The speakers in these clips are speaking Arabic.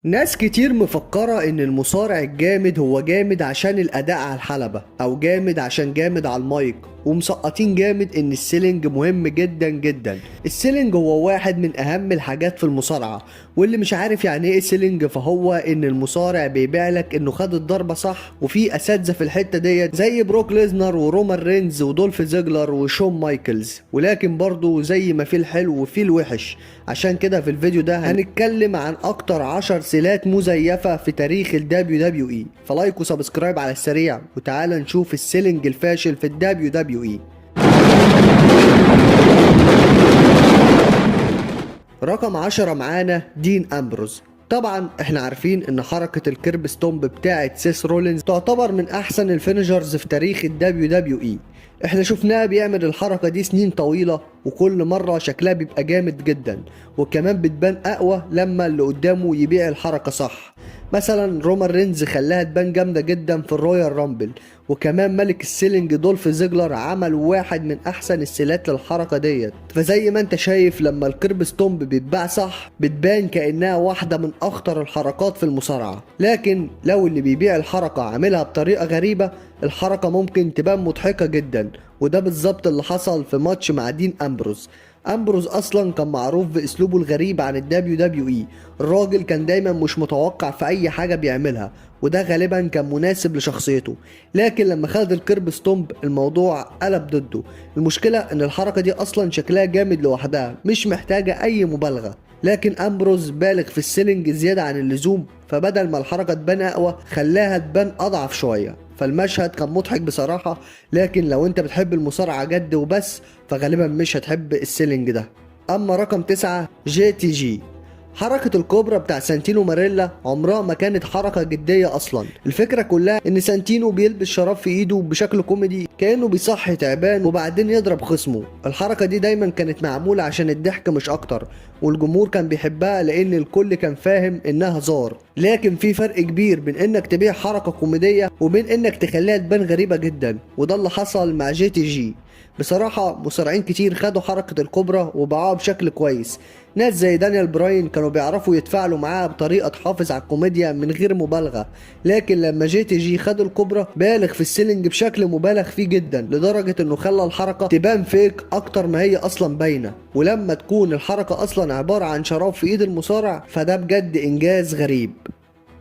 ناس كتير مفكرة ان المصارع الجامد هو جامد عشان الاداء على الحلبة او جامد عشان جامد على المايك، ومسقطين جامد ان السيلينج مهم جدا جدا. السيلينج هو واحد من اهم الحاجات في المصارعة، واللي مش عارف يعني ايه سيلينج فهو ان المصارع بيبيع لك انه خد الضربة صح. وفي اساتذة في الحتة ديت زي بروك ليزنر ورومان رينز ودولف زيجلر وشون مايكلز، ولكن برضو زي ما في الحلو وفي الوحش. عشان كده في الفيديو ده هنتكلم عن اكتر 10 سيلات مزيفة في تاريخ ال WWE. فلايك وسبسكرايب على السريع وتعالى نشوف السيلينج الفاشل في ال WWE. رقم 10 معانا دين امبروز. طبعا احنا عارفين ان حركة الكيرب ستومب بتاعة سيس رولينز تعتبر من احسن الفينيشرز في تاريخ ال WWE. احنا شفناه بيعمل الحركة دي سنين طويلة، وكل مرة شكلها بيبقى جامد جدا، وكمان بتبان اقوى لما اللي قدامه يبيع الحركة صح. مثلا رومان رينز خلاها تبان جامدة جدا في الرويال رامبل، وكمان ملك السيلينج دولف زيجلر عمل واحد من احسن السيلات للحركة ديت. فزي ما انت شايف لما الكيرب ستومب بيتباع صح بتبان كأنها واحدة من اخطر الحركات في المصارعة، لكن لو اللي بيبيع الحركة عاملها بطريقة غريبة الحركة ممكن تبان مضحكة جدا. وده بالظبط اللي حصل في ماتش مع دين امبروز. امبروز اصلا كان معروف باسلوبه الغريب عن الدبليو دبليو اي. الراجل كان دايما مش متوقع في اي حاجة بيعملها، وده غالبا كان مناسب لشخصيته. لكن لما خد الكيرب ستومب الموضوع قلب ضده. المشكلة ان الحركة دي اصلا شكلها جامد لوحدها مش محتاجة اي مبالغة، لكن امبروز بالغ في السيلينج زيادة عن اللزوم، فبدل ما الحركة تبان اقوى خلاها تبان اضعف شوية. فالمشهد كان مضحك بصراحة، لكن لو انت بتحب المصارعة جد وبس فغالبا مش هتحب السيلينج ده. اما رقم 9 جي تي جي. حركة الكوبرا بتاع سانتينو ماريلا عمرها ما كانت حركة جدية أصلا. الفكرة كلها إن سانتينو بيلبس شراب في إيده بشكل كوميدي كأنه بيصحي تعبان وبعدين يضرب خصمه. الحركة دي دايما كانت معمولة عشان الضحك مش أكتر، والجمهور كان بيحبها لأن الكل كان فاهم إنها هزار. لكن في فرق كبير بين إنك تبيع حركة كوميدية وبين إنك تخليها تبان غريبة جدا، وده اللي حصل مع جي تي جي. بصراحة مصارعين كتير خدوا حركة الكوبرا وباعوها بشكل كويس. ناس زي دانيال براين كانوا بيعرفوا يتفاعلوا معاها بطريقة تحافظ على الكوميديا من غير مبالغة. لكن لما جي تي جي خد الكوبرا بالغ في السيلينج بشكل مبالغ فيه جدا، لدرجة انه خلى الحركة تبان فيك اكتر ما هي اصلا باينة. ولما تكون الحركة اصلا عبارة عن شراب في ايد المصارع فده بجد انجاز غريب.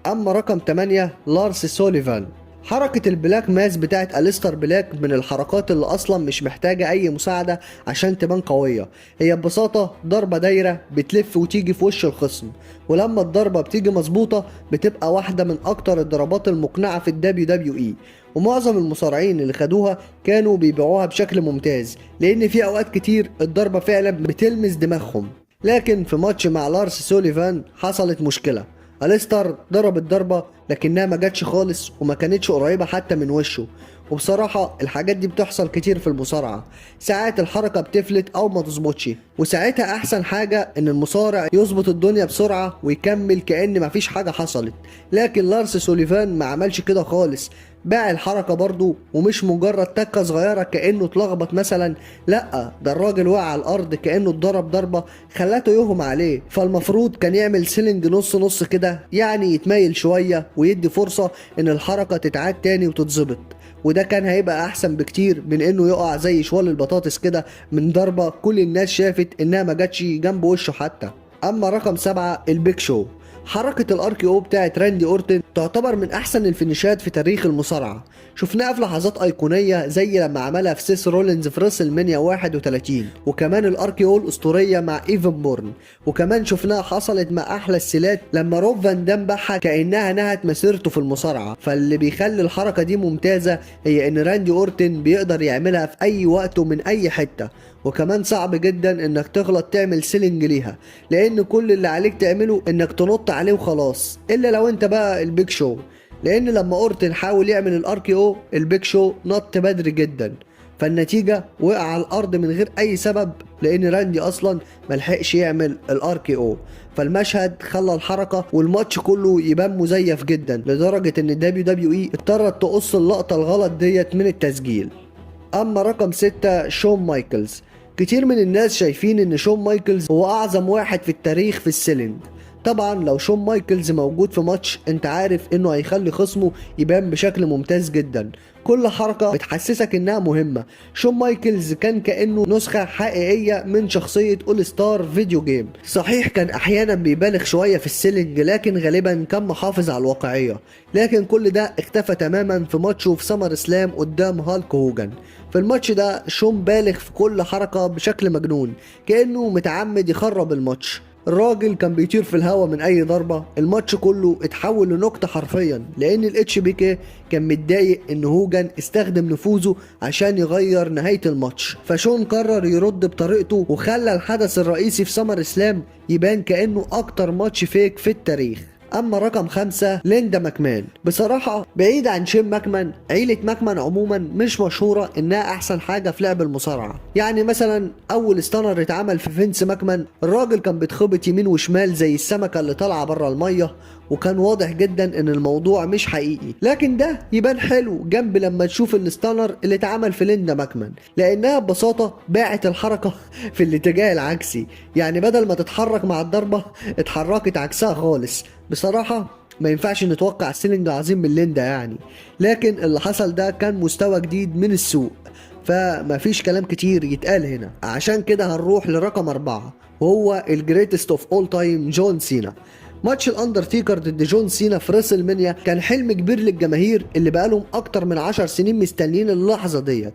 اما رقم 8 لارس سوليفان. حركة البلاك ماس بتاعت أليستر بلاك من الحركات اللي أصلا مش محتاجة أي مساعدة عشان تبان قوية. هي ببساطة ضربة دايرة بتلف وتيجي في وش الخصم، ولما الضربة بتيجي مظبوطة بتبقى واحدة من أكتر الضربات المقنعة في الدبليو دبليو إي. ومعظم المصارعين اللي خدوها كانوا بيبيعوها بشكل ممتاز، لأن في أوقات كتير الضربة فعلا بتلمس دماغهم. لكن في ماتش مع لارس سوليفان حصلت مشكلة. أليستر ضرب الضربة لكنها ما جاتش خالص وما كانتش قريبة حتى من وشه. وبصراحة الحاجات دي بتحصل كتير في المصارعة، ساعات الحركة بتفلت أو ما تظبطش، وساعتها أحسن حاجة إن المصارع يظبط الدنيا بسرعة ويكمل كأن مفيش حاجة حصلت. لكن لارس سوليفان ما عملش كده خالص، باع الحركة برضو، ومش مجرد تكة صغيرة كأنه اتلخبط مثلا، لأ ده الراجل وقع على الأرض كأنه اتضرب ضربة خلاته يغمى عليه. فالمفروض كان يعمل سيلينج نص نص كده، يعني يتميل شوية ويدي فرصة إن الحركة تتعاد تاني وتتظبط، وده كان هيبقى أحسن بكتير من إنه يقع زي شوال البطاطس كده من ضربة كل الناس شافت إنها ما جاتش جنب وشه حتى. أما رقم 7 البيك شو. حركة الاركي او بتاعت راندي اورتن تعتبر من احسن الفينيشات في تاريخ المصارعة. شفناها في لحظات ايقونية زي لما عملها في سيس رولينز في راسل مانيا 31، وكمان الاركي او الاسطورية مع ايفن بورن، وكمان شفناها حصلت مع احلى السيلات لما روب فان دام باعها كانها نهت مسيرته في المصارعة. فاللي بيخلي الحركة دي ممتازة هي ان راندي اورتن بيقدر يعملها في اي وقت ومن اي حتة، وكمان صعب جدا انك تغلط تعمل سيلينج ليها، لان كل اللي عليك تعمله انك تنط عليه وخلاص، الا لو انت بقى البيك شو. لان لما اورتن حاول يعمل الاركي او البيك شو نط بدري جدا، فالنتيجة وقع على الارض من غير اي سبب، لان راندي اصلا ملحقش يعمل الاركي او. فالمشهد خلى الحركة والماتش كله يبان مزيف جدا، لدرجة ان الدبليو دبليو اي اضطرت تقص اللقطة الغلط ديت من التسجيل. اما رقم 6 شون مايكلز. كتير من الناس شايفين ان شون مايكلز هو اعظم واحد في التاريخ في السيلينج. طبعا لو شون مايكلز موجود في ماتش انت عارف انه هيخلي خصمه يبان بشكل ممتاز جدا. كل حركة بتحسسك انها مهمة. شون مايكلز كان كأنه نسخة حقيقية من شخصية اول ستار فيديو جيم. صحيح كان احيانا بيبالغ شوية في السيلينج لكن غالبا كان محافظ على الواقعية. لكن كل ده اختفى تماما في ماتشه في سمر سلام قدام هالك هوجن. في الماتش ده شون بالغ في كل حركة بشكل مجنون كأنه متعمد يخرب الماتش. الراجل كان بيطير في الهوا من اي ضربة. الماتش كله اتحول لنكتة حرفيا لان الاتش بي كي كان متضايق ان هوجن استخدم نفوذه عشان يغير نهاية الماتش، فشون قرر يرد بطريقته وخلى الحدث الرئيسي في سمر سلام يبان كأنه اكتر ماتش فيك في التاريخ. اما رقم 5 ليندا ماكمان. بصراحة بعيد عن شين ماكمان، عيلة ماكمان عموما مش مشهورة انها احسن حاجة في لعب المصارعة. يعني مثلا اول ستانر اتعمل في فينس ماكمان الراجل كان بيتخبط يمين وشمال زي السمكة اللي طالعة بره المية، وكان واضح جدا ان الموضوع مش حقيقي. لكن ده يبان حلو جنب لما تشوف الستانر اللي اتعمل في ليندا ماكمان، لانها ببساطة باعت الحركة في الاتجاه العكسي. يعني بدل ما تتحرك مع الضربة اتحركت عكسها خالص. بصراحة ما ينفعش نتوقع سيلينج عظيم من ليندا يعني، لكن اللي حصل ده كان مستوى جديد من السوق، فما فيش كلام كتير يتقال هنا. عشان كده هنروح لرقم 4 وهو الجريتست اوف اول تايم جون سينا. ماتش الاندرتيكر ضد جون سينا في ريسل مانيا كان حلم كبير للجماهير اللي بقالهم اكتر من 10 سنين مستنيين اللحظة ديت.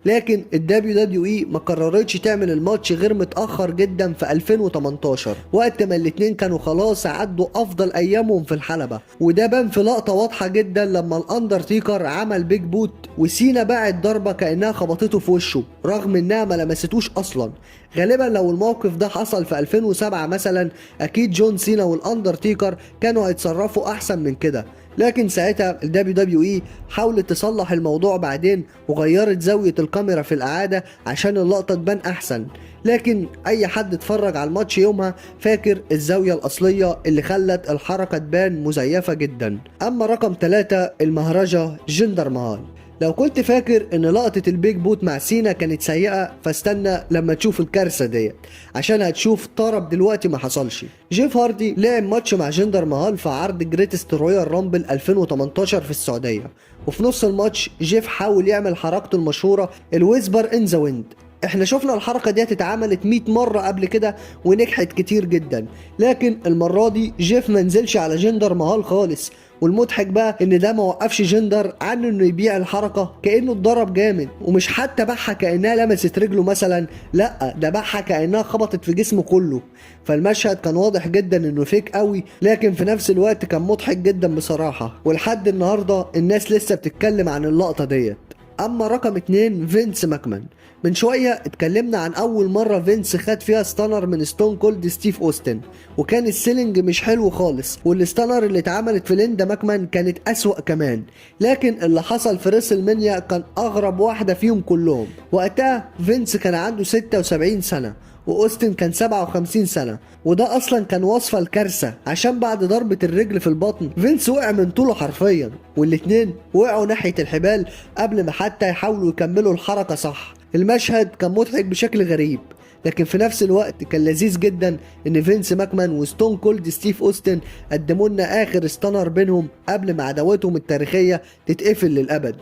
لكن الدبليو دبليو اي ما قررتش تعمل الماتش غير متأخر جدا في 2018 وقت ما الاتنين كانوا خلاص عدوا افضل ايامهم في الحلبة. وده بان في لقطة واضحة جدا لما الاندرتيكر عمل بيج بوت وسينا باعت ضربة كأنها خبطته في وشه رغم انها ما لمستوش اصلا. غالبا لو الموقف ده حصل في 2007 مثلا اكيد جون سينا والاندرتيكر كانوا هيتصرفوا احسن من كده. لكن ساعتها الدبليو دبليو اي حاولت تصلح الموضوع بعدين وغيرت زاوية الكاميرا في الإعادة عشان اللقطة تبان أحسن. لكن أي حد اتفرج على الماتش يومها فاكر الزاوية الأصلية اللي خلت الحركة تبان مزيفة جدا. أما رقم 3 المهرجة جندر مهال. لو كنت فاكر ان لقطة البيج بوت مع سينا كانت سيئة فاستنى لما تشوف الكارثة ديت عشان هتشوف طرب دلوقتي ما حصلش. جيف هاردي لعب ماتش مع جندر مهال في عرض جريتست رويال رامبل 2018 في السعودية، وفي نص الماتش جيف حاول يعمل حركته المشهورة الويسبر ان ذا ويند. احنا شفنا الحركة دي اتعملت 100 مرة قبل كده ونجحت كتير جدا، لكن المرة دي جيف منزلش على جندر مهال خالص. والمضحك بقى ان ده ما وقفش جندر عن انه يبيع الحركة كأنه اتضرب جامد، ومش حتى باعها كأنها لمست رجله مثلا، لا ده باعها كأنها خبطت في جسمه كله. فالمشهد كان واضح جدا انه فيك قوي، لكن في نفس الوقت كان مضحك جدا بصراحة، ولحد النهاردة الناس لسه بتتكلم عن اللقطة ديت. اما رقم 2 فينس ماكمان. من شوية اتكلمنا عن اول مرة فينس خد فيها ستانر من ستون كولد ستيف اوستن، وكان السيلينج مش حلو خالص، والستانر اللي اتعملت في ليندا ماكمان كانت اسوأ كمان. لكن اللي حصل في ريسل مانيا كان اغرب واحدة فيهم كلهم. وقتها فينس كان عنده 76 سنة واوستن كان 57 سنة، وده اصلا كان وصفة الكارثة عشان بعد ضربة الرجل في البطن فينس وقع من طوله حرفيا، والاتنين وقعوا ناحية الحبال قبل ما حتى يحاولوا يكملوا الحركة صح. المشهد كان مضحك بشكل غريب، لكن في نفس الوقت كان لذيذ جدا ان فينس ماكمان وستون كولد ستيف اوستن قدموا لنا اخر ستانر بينهم قبل ما عداوتهم التاريخية تتقفل للابد.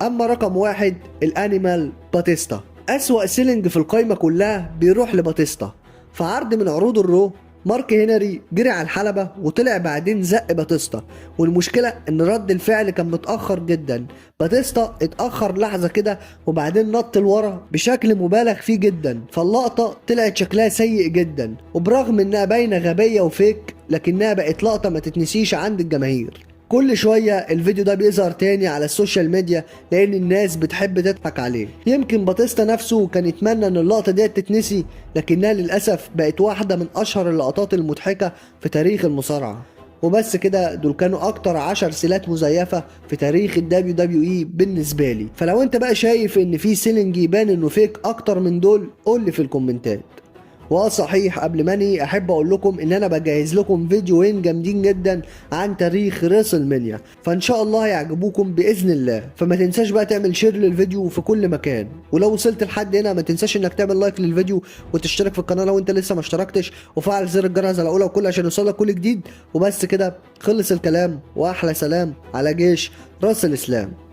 اما رقم 1 الانيمال باتيستا. أسوأ سيلينج في القايمة كلها بيروح لباتيستا. في عرض من عروض الرو مارك هنري جري على الحلبة وطلع بعدين زق باتيستا، والمشكلة ان رد الفعل كان متأخر جدا. باتيستا اتأخر لحظة كده وبعدين نط لورا بشكل مبالغ فيه جدا، فاللقطة طلعت شكلها سيء جدا، وبرغم انها باينة غبية وفيك لكنها بقت لقطة ما تتنسيش عند الجماهير. كل شوية الفيديو ده بيظهر تاني على السوشيال ميديا لان الناس بتحب تضحك عليه. يمكن باتيستا نفسه كان يتمنى ان اللقطة دي تتنسي، لكنها للأسف بقت واحدة من اشهر اللقطات المضحكة في تاريخ المصارعة. وبس كده، دول كانوا اكتر 10 سيلات مزيفة في تاريخ الدبليو دبليو اي بالنسبة لي. فلو انت بقى شايف ان في سيلينج يبان انه فيك اكتر من دول قول لي في الكومنتات. وصحيح قبل ما انهي احب اقول لكم ان انا بجهز لكم فيديوهين جامدين جدا عن تاريخ ريسل مانيا، فان شاء الله هيعجبوكم باذن الله. فما تنساش بقى تعمل شير للفيديو في كل مكان، ولو وصلت لحد هنا ما تنساش انك تعمل لايك للفيديو وتشترك في القناه لو انت لسه ما اشتركتش، وفعل زر الجرس على اولى وكل عشان يوصلك كل جديد. وبس كده خلص الكلام، واحلى سلام على جيش راس الاسلام.